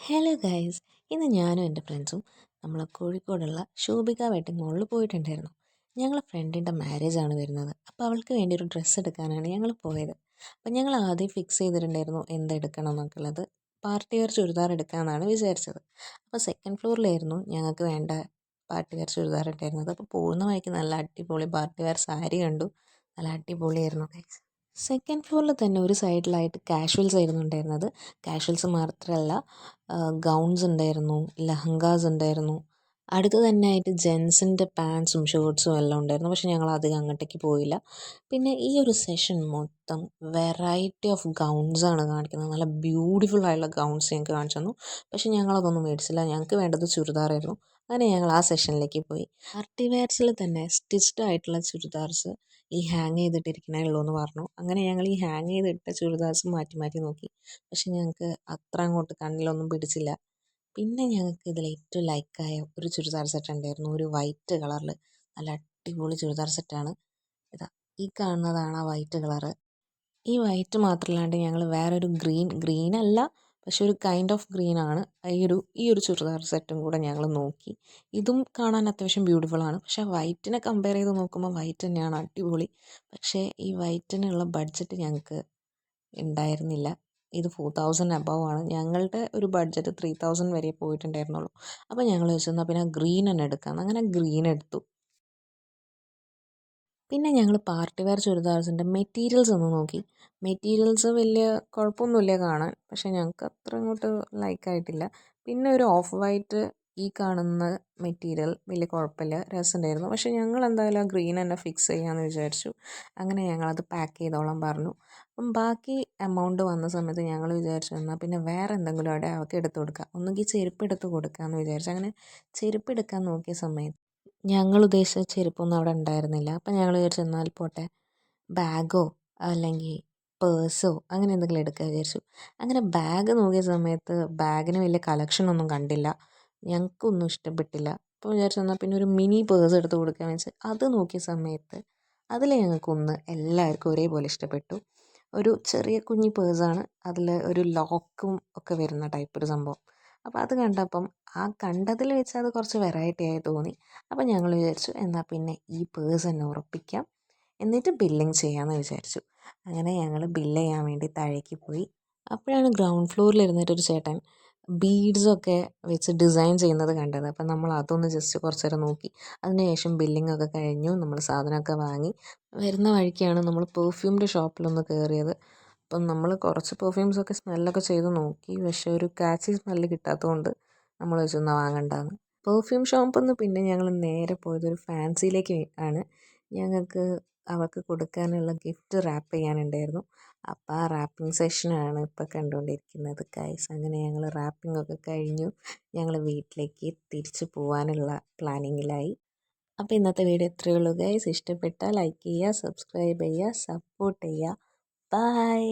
Hello guys, ഇന്ന് ഞാനും എൻ്റെ ഫ്രണ്ട്സും നമ്മൾ കോഴിക്കോടുള്ള ശോഭിക വെഡിങ് മോളിൽ പോയിട്ടുണ്ടായിരുന്നു. ഞങ്ങളെ ഫ്രണ്ടിൻ്റെ മാരേജാണ് വരുന്നത്. അപ്പോൾ അവൾക്ക് വേണ്ടി ഒരു ഡ്രസ്സ് എടുക്കാനാണ് ഞങ്ങൾ പോയത്. അപ്പോൾ ഞങ്ങൾ ആദ്യം ഫിക്സ് ചെയ്തിട്ടുണ്ടായിരുന്നു എന്തെടുക്കണം എന്നൊക്കെയുള്ളത്. പാർട്ടി വെയർ ചുരിദാർ എടുക്കാമെന്നാണ് വിചാരിച്ചത്. അപ്പോൾ സെക്കൻഡ് ഫ്ലോറിലായിരുന്നു ഞങ്ങൾക്ക് വേണ്ട പാർട്ടി വെയർ ചുരിദാർ ഇട്ടായിരുന്നത്. അപ്പോൾ പോകുന്ന വഴിക്ക് നല്ല അടിപൊളി പാർട്ടി വെയർ സാരി കണ്ടു. നല്ല അടിപൊളിയായിരുന്നു ഗൈസ്. സെക്കൻഡ് ഫ്ലോറിൽ തന്നെ ഒരു സൈഡിലായിട്ട് കാഷ്വൽസ് ആയിരുന്നു ഉണ്ടായിരുന്നത്. കാഷ്വൽസ് മാത്രമല്ല, ഗൗൺസ് ഉണ്ടായിരുന്നു, ലഹങ്കാസ് ഉണ്ടായിരുന്നു. അടുത്ത് തന്നെ ആയിട്ട് ജെൻസിൻ്റെ പാൻസും ഷർട്ട്സും എല്ലാം ഉണ്ടായിരുന്നു. പക്ഷേ ഞങ്ങൾ അധികം അങ്ങോട്ടേക്ക് പോയില്ല. പിന്നെ ഈ ഒരു സെഷൻ മൊത്തം വെറൈറ്റി ഓഫ് ഗൗൺസാണ് കാണിക്കുന്നത്. നല്ല ബ്യൂട്ടിഫുൾ ആയിട്ടുള്ള ഗൗൺസ് ഞങ്ങൾക്ക് കാണിച്ചു തന്നു. പക്ഷേ ഞങ്ങളതൊന്നും മേടിച്ചില്ല. ഞങ്ങൾക്ക് വേണ്ടത് ചുരിദാറായിരുന്നു. അങ്ങനെ ഞങ്ങൾ ആ സെഷനിലേക്ക് പോയി. പാർട്ടി വെയർസിൽ തന്നെ സ്റ്റിച്ച്ഡ് ആയിട്ടുള്ള ചുരിദാർസ് ഈ ഹാങ് ചെയ്തിട്ടിരിക്കണേ ഉള്ളൂ എന്ന് പറഞ്ഞു. അങ്ങനെ ഞങ്ങൾ ഈ ഹാങ് ചെയ്തിട്ട ചുരിദാർസ് മാറ്റി മാറ്റി നോക്കി. പക്ഷെ ഞങ്ങൾക്ക് അത്ര അങ്ങോട്ട് കണ്ണിലൊന്നും പിടിച്ചില്ല. പിന്നെ ഞങ്ങൾക്ക് ഇതിൽ ഏറ്റവും ലൈക്കായ ഒരു ചുരിദാർ സെറ്റ് ഉണ്ടായിരുന്നു, ഒരു വൈറ്റ് കളറിൽ. നല്ല അടിപൊളി ചുരിദാർ സെറ്റാണ്. ഇതാ ഈ കാണുന്നതാണ് ആ വൈറ്റ് കളറ്. ഈ വൈറ്റ് മാത്രമല്ലാണ്ട് ഞങ്ങൾ വേറൊരു ഗ്രീൻ അല്ല, പക്ഷെ ഒരു കൈൻഡ് ഓഫ് ഗ്രീനാണ് ഈ ഒരു ചുരിദാർ സെറ്റും കൂടെ ഞങ്ങൾ നോക്കി. ഇതും കാണാൻ അത്യാവശ്യം ബ്യൂട്ടിഫുള്ളാണ്. പക്ഷേ വൈറ്റിനെ കമ്പയർ ചെയ്ത് നോക്കുമ്പോൾ വൈറ്റ് തന്നെയാണ് അടിപൊളി. പക്ഷേ ഈ വൈറ്റിനുള്ള ബഡ്ജറ്റ് ഞങ്ങൾക്ക് ഉണ്ടായിരുന്നില്ല. ഇത് 4000 അബവ് ആണ്. ഞങ്ങളുടെ ഒരു ബഡ്ജറ്റ് 3000 വരെ പോയിട്ടുണ്ടായിരുന്നുള്ളൂ. അപ്പോൾ ഞങ്ങൾ വെച്ചു എന്നാൽ പിന്നെ ഗ്രീൻ തന്നെ എടുക്കാം. അങ്ങനെ ഗ്രീൻ എടുത്തു. പിന്നെ ഞങ്ങൾ പാർട്ടി വെയർ ചുരിദാർസിൻ്റെ മെറ്റീരിയൽസ് ഒന്ന് നോക്കി. മെറ്റീരിയൽസ് വലിയ കുഴപ്പമൊന്നുമില്ല കാണാൻ, പക്ഷേ ഞങ്ങൾക്ക് അത്ര അങ്ങോട്ട് ലൈക്കായിട്ടില്ല. പിന്നെ ഒരു ഓഫ് വൈറ്റ് ഈ കാണുന്ന മെറ്റീരിയൽ വലിയ കുഴപ്പമില്ല, രസമുണ്ടായിരുന്നു. പക്ഷേ ഞങ്ങൾ എന്തായാലും ആ ഗ്രീൻ തന്നെ ഫിക്സ് ചെയ്യാമെന്ന് വിചാരിച്ചു. അങ്ങനെ ഞങ്ങളത് പാക്ക് ചെയ്തോളാൻ പറഞ്ഞു. അപ്പം ബാക്കി എമൗണ്ട് വന്ന സമയത്ത് ഞങ്ങൾ വിചാരിച്ചു എന്നാൽ പിന്നെ വേറെ എന്തെങ്കിലും അവിടെ അവൾക്ക് എടുത്ത് കൊടുക്കുക, ഒന്നുകിൽ ചെരുപ്പ് എടുത്ത് കൊടുക്കാമെന്ന് വിചാരിച്ചു. അങ്ങനെ ചെരുപ്പ് എടുക്കാൻ നോക്കിയ സമയത്ത് ഞങ്ങൾ ഉദ്ദേശിച്ച ചെരുപ്പൊന്നും അവിടെ ഉണ്ടായിരുന്നില്ല. അപ്പം ഞങ്ങൾ വിചാരിച്ചു എന്നാൽ പോട്ടെ, ബാഗോ അല്ലെങ്കിൽ പേഴ്സോ അങ്ങനെ എന്തെങ്കിലും എടുക്കാൻ വിചാരിച്ചു. അങ്ങനെ ബാഗ് നോക്കിയ സമയത്ത് ബാഗിന് വലിയ കളക്ഷനൊന്നും കണ്ടില്ല. ഞങ്ങൾക്കൊന്നും ഇഷ്ടപ്പെട്ടില്ല. അപ്പോൾ വിചാരിച്ചു എന്നാൽ പിന്നെ ഒരു മിനി പേഴ്സ് എടുത്ത് കൊടുക്കാമെന്ന് വെച്ച് അത് നോക്കിയ സമയത്ത് അതിൽ ഞങ്ങൾക്കൊന്ന് എല്ലാവർക്കും ഒരേപോലെ ഇഷ്ടപ്പെട്ടു. ഒരു ചെറിയ കുഞ്ഞി പേഴ്സാണ്, അതിൽ ഒരു ലോക്കും ഒക്കെ വരുന്ന ടൈപ്പ് ഒരു സംഭവം. അപ്പോൾ അത് കണ്ടപ്പം ആ കണ്ടതിൽ വെച്ച് അത് കുറച്ച് വെറൈറ്റി ആയി തോന്നി. അപ്പോൾ ഞങ്ങൾ വിചാരിച്ചു എന്നാൽ പിന്നെ ഈ പേഴ്സ് തന്നെ ഉറപ്പിക്കാം, എന്നിട്ട് ബില്ലിങ് ചെയ്യാമെന്ന് വിചാരിച്ചു. അങ്ങനെ ഞങ്ങൾ ബില്ല് ചെയ്യാൻ വേണ്ടി താഴേക്ക് പോയി. അപ്പോഴാണ് ഗ്രൗണ്ട് ഫ്ലോറിൽ ഇരുന്നിട്ടൊരു ചേട്ടൻ ബീഡ്സൊക്കെ വെച്ച് ഡിസൈൻ ചെയ്യുന്നത് കണ്ടത്. അപ്പം നമ്മൾ അതൊന്ന് ജസ്റ്റ് കുറച്ച് നേരം നോക്കി. അതിനുശേഷം ബില്ലിംഗ് ഒക്കെ കഴിഞ്ഞു, നമ്മൾ സാധനമൊക്കെ വാങ്ങി വരുന്ന വഴിക്കാണ് നമ്മൾ പെർഫ്യൂമിൻ്റെ ഷോപ്പിലൊന്ന് കയറിയത്. അപ്പം നമ്മൾ കുറച്ച് പെർഫ്യൂംസൊക്കെ സ്മെല്ലൊക്കെ ചെയ്ത് നോക്കി. പക്ഷേ ഒരു കാച്ചി സ്മെല്ല് കിട്ടാത്തതുകൊണ്ട് നമ്മൾ വെച്ചൊന്ന് വാങ്ങണ്ടെന്ന്. പെർഫ്യൂം ഷോപ്പിൽ നിന്ന് പിന്നെ ഞങ്ങൾ നേരെ പോയത് ഒരു ഫാൻസിയിലേക്ക് ആണ്. ഞങ്ങൾക്ക് അവൾക്ക് കൊടുക്കാനുള്ള ഗിഫ്റ്റ് റാപ്പ് ചെയ്യാനുണ്ടായിരുന്നു. അപ്പോൾ ആ റാപ്പിംഗ് സെഷനാണ് ഇപ്പോൾ കണ്ടുകൊണ്ടിരിക്കുന്നത് ഗൈസ്. അങ്ങനെ ഞങ്ങൾ റാപ്പിംഗ് ഒക്കെ കഴിഞ്ഞു. ഞങ്ങൾ വീട്ടിലേക്ക് തിരിച്ചു പോകാനുള്ള പ്ലാനിങ്ങിലായി. അപ്പോൾ ഇന്നത്തെ വീഡിയോ ഇത്രയേ ഉള്ളൂ ഗൈസ്. ഇഷ്ടപ്പെട്ടാൽ ലൈക്ക് ചെയ്യുക, സബ്സ്ക്രൈബ് ചെയ്യുക, സപ്പോർട്ട് ചെയ്യുക. ബൈ.